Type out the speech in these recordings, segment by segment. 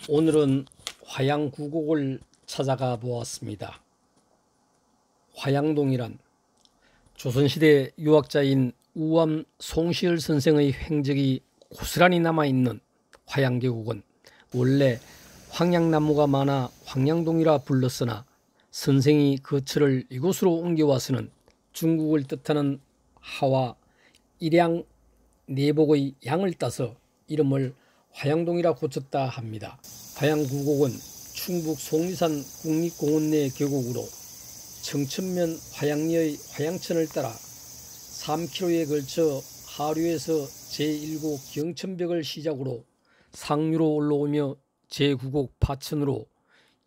오늘은 화양구곡을 찾아가 보았습니다. 화양동이란 조선시대 유학자인 우암 송시열 선생의 행적이 고스란히 남아있는 화양계곡은 원래 황양나무가 많아 황양동이라 불렀으나 선생이 거처를 이곳으로 옮겨와서는 중국을 뜻하는 하와 일양 내복의 양을 따서 이름을 화양동이라 고쳤다 합니다. 화양구곡은 충북 속리산 국립공원 내 계곡으로 청천면 화양리의 화양천을 따라 3km에 걸쳐 하류에서 제1구 경천벽을 시작으로 상류로 올라오며 제9곡 파천으로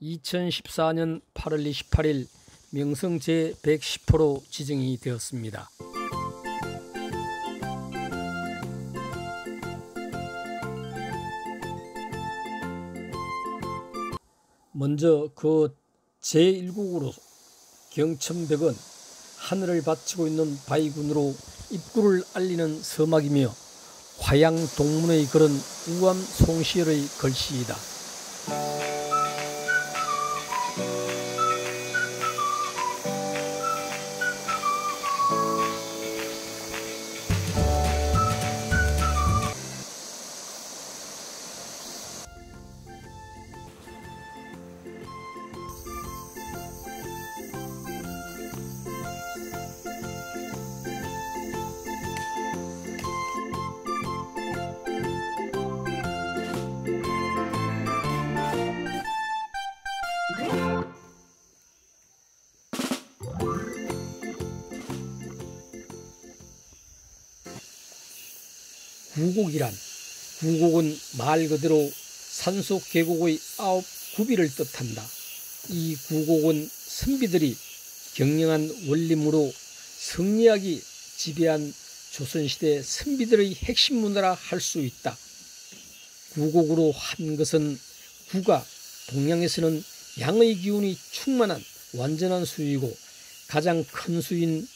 2014년 8월 28일 명성 제110호로 지정이 되었습니다. 먼저 그 제1국으로 경천벽은 하늘을 바치고 있는 바위군으로 입구를 알리는 서막이며 화양동문의 글은 우암 송시열의 글씨이다. 구곡이란 구곡은 말 그대로 산속 계곡의 9구비를 뜻한다. 이 구곡은 선비들이 경영한 원림으로 성리학이 지배한 조선시대 선비들의 핵심 문화라 할 수 있다. 구곡으로 한 것은 구가 동양에서는 양의 기운이 충만한 완전한 수이고 가장 큰 수인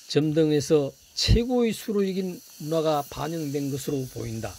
점등에서 최고의 수로 이긴 문화가 반영된 것으로 보인다.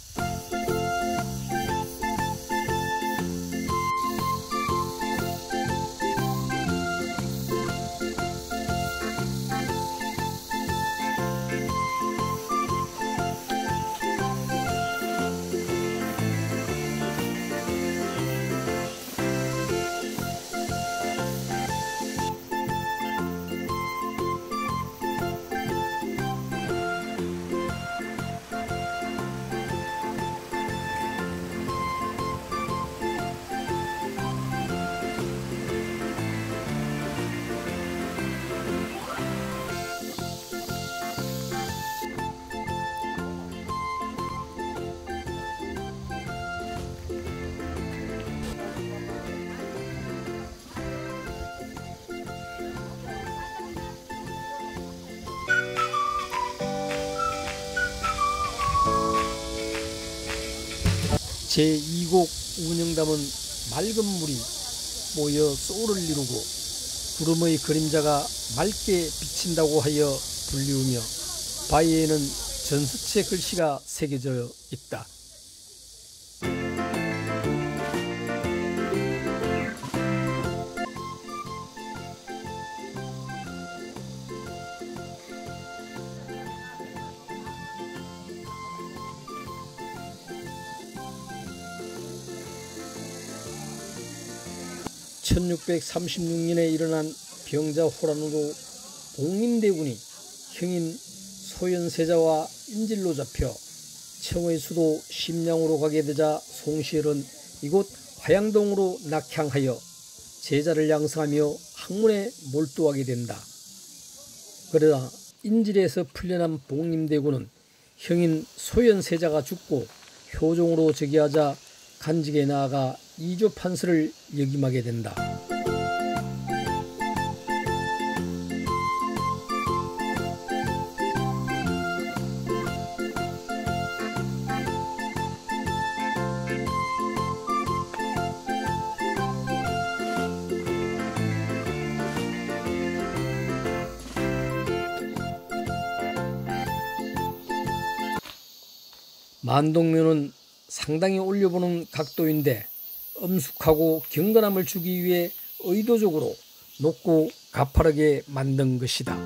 제2곡 운영담은 맑은 물이 모여 소를 이루고 구름의 그림자가 맑게 비친다고 하여 불리우며 바위에는 전수체 글씨가 새겨져 있다. (1636년에) 일어난 병자호란으로 복림대군이 형인 소현세자와 인질로 잡혀 청의 수도 심양으로 가게 되자 송시열은 이곳 화양동으로 낙향하여 제자를 양성하며 학문에 몰두하게 된다. 그러나 인질에서 풀려난 복림대군은 형인 소현세자가 죽고 효종으로 즉위하자 간직에 나아가 이조판서를 역임하게 된다. 만동면은 상당히 올려보는 각도인데 엄숙하고 경건함을 주기 위해 의도적으로 높고 가파르게 만든 것이다.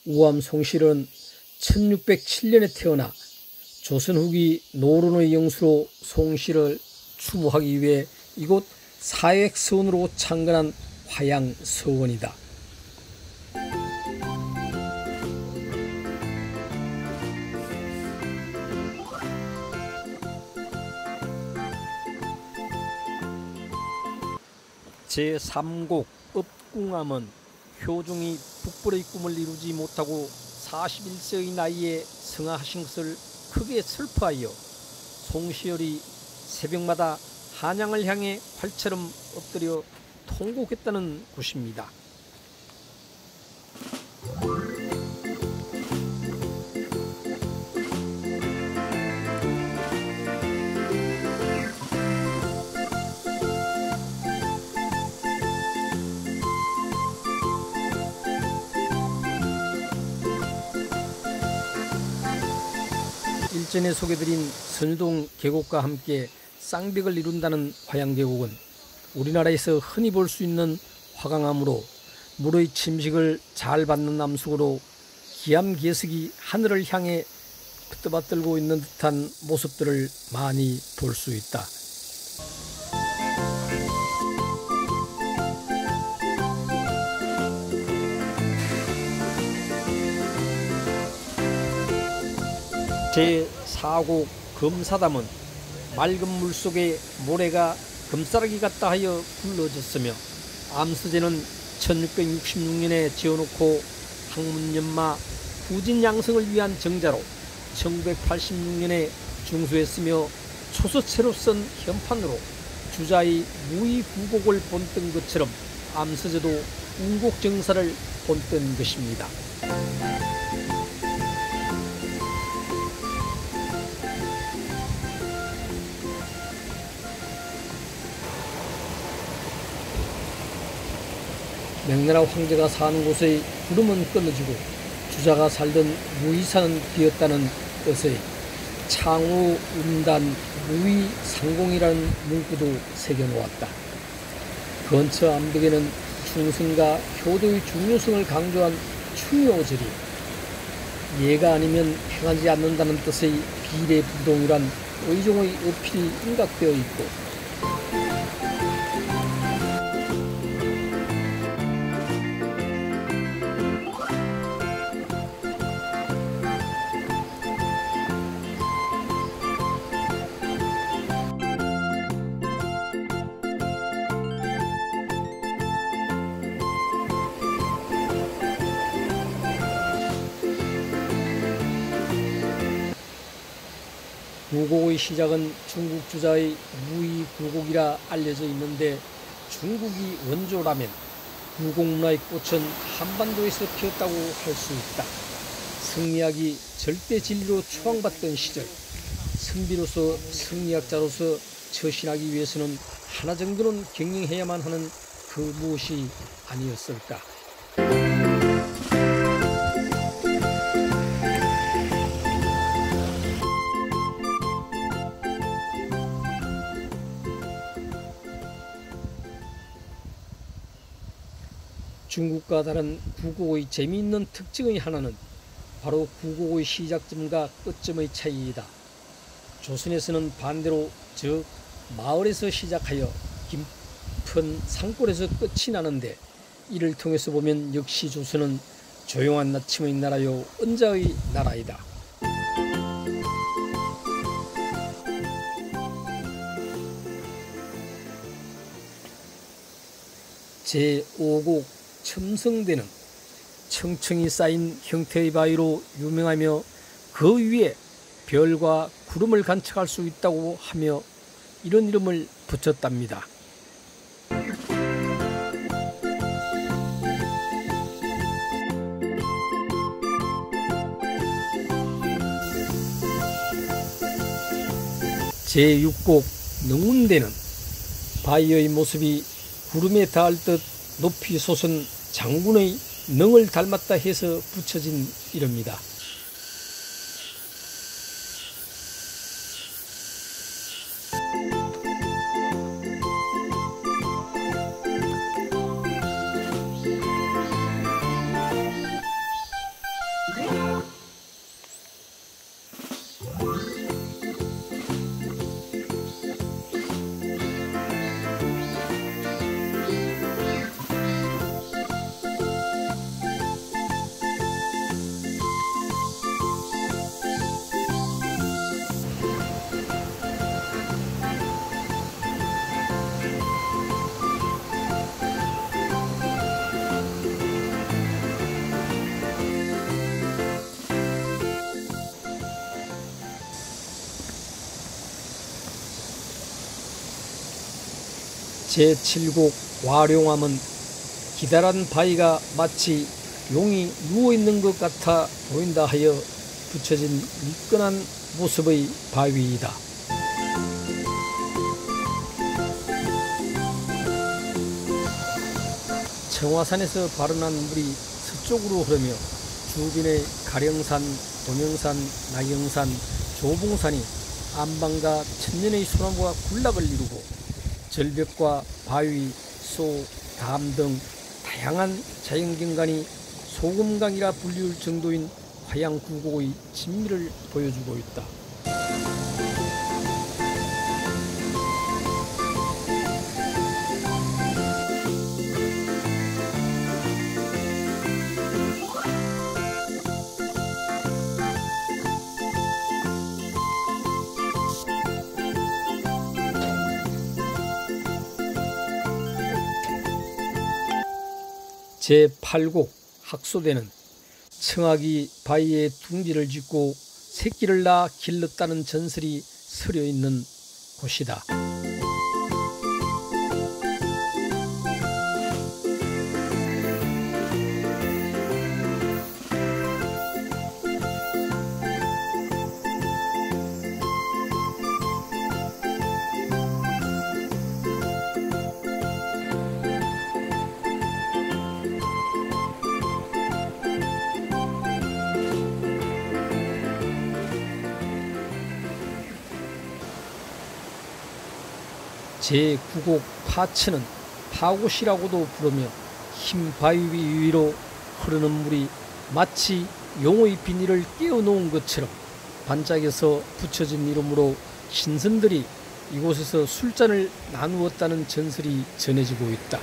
우암 송실은 1607년에 태어나 조선 후기 노론의 영수로 송실을 추모하기 위해 이곳 사획서원으로 창건한 화양서원이다. 제3곡 읍궁암은 효종이 북벌의 꿈을 이루지 못하고 41세의 나이에 성하하신 것을 크게 슬퍼하여 송시열이 새벽마다 한양을 향해 활처럼 엎드려 통곡했다는 것입니다. 일전에 소개드린 선유동 계곡과 함께 쌍벽을 이룬다는 화양계곡은 우리나라에서 흔히 볼 수 있는 화강암으로 물의 침식을 잘 받는 암석으로 기암괴석이 하늘을 향해 떠받들고 있는 듯한 모습들을 많이 볼 수 있다. 제4곡 금사담은 맑은 물속에 모래가 금싸라기 같다 하여 불러졌으며 암서제는 1666년에 지어놓고 학문연마 후진양성을 위한 정자로 1986년에 중수했으며 초서체로 쓴 현판으로 주자의 무의구곡을 본뜬 것처럼 암서제도 운곡정사를 본뜬 것입니다. 명나라 황제가 사는 곳의 구름은 끊어지고 주자가 살던 무의산은 비었다는 뜻의 창우 음단 무의상공이라는 문구도 새겨놓았다. 근처 암벽에는 충성과 효도의 중요성을 강조한 충효절이 예가 아니면 행하지 않는다는 뜻의 비례부동이란 의종의 어필이 인각되어 있고 구곡의 시작은 중국 주자의 무의구곡이라 알려져 있는데 중국이 원조라면 구곡문화의 꽃은 한반도에서 피었다고 할 수 있다. 성리학이 절대 진리로 추앙받던 시절 선비로서 성리학자로서 처신하기 위해서는 하나 정도는 경영해야만 하는 그 무엇이 아니었을까. 중국과 다른 구곡의 재미있는 특징의 하나는 바로 구곡의 시작점과 끝점의 차이이다. 조선에서는 반대로 즉 마을에서 시작하여 깊은 산골에서 끝이 나는데 이를 통해서 보면 역시 조선은 조용한 나침의 나라요 은자의 나라이다. 제5곡 첨성대는 청청이 쌓인 형태의 바위로 유명하며 그 위에 별과 구름을 관측할 수 있다고 하며 이런 이름을 붙였답니다. 제6곡 능운대는 바위의 모습이 구름에 닿을 듯 높이 솟은 장군의 능을 닮았다 해서 붙여진 이름이다. 제7곡 와룡암은 기다란 바위가 마치 용이 누워있는 것 같아 보인다 하여 붙여진 미끈한 모습의 바위이다. 청화산에서 발원한 물이 서쪽으로 흐르며 주변의 가령산, 동영산, 나경산, 조봉산이 안방과 천년의 소나무가 군락을 이루고 절벽과 바위, 소, 담 등 다양한 자연경관이 소금강이라 불리울 정도인 화양구곡의 진미를 보여주고 있다. 제8곡 학소대는 청아기 바위에 둥지를 짓고 새끼를 낳아 길렀다는 전설이 서려 있는 곳이다. 제9곡 파츠는 파곳이라고도 부르며 흰 바위 위로 흐르는 물이 마치 용의 비닐을 떼어놓은 것처럼 반짝여서 붙여진 이름으로 신선들이 이곳에서 술잔을 나누었다는 전설이 전해지고 있다.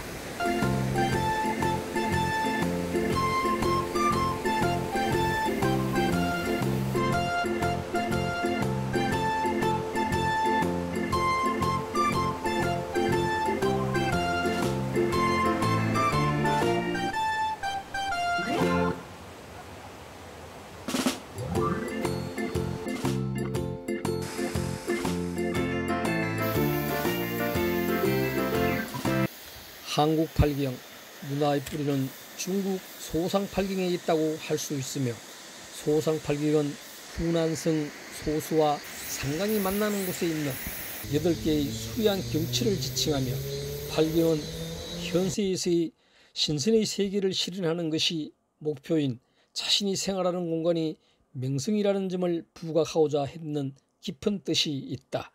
한국 팔경, 문화의 뿌리는 중국 소상팔경에 있다고 할 수 있으며 소상팔경은 후난성 소수와 상강이 만나는 곳에 있는 8개의 수양 경치를 지칭하며 팔경은 현세에서의 신선의 세계를 실현하는 것이 목표인 자신이 생활하는 공간이 명성이라는 점을 부각하고자 했는 깊은 뜻이 있다.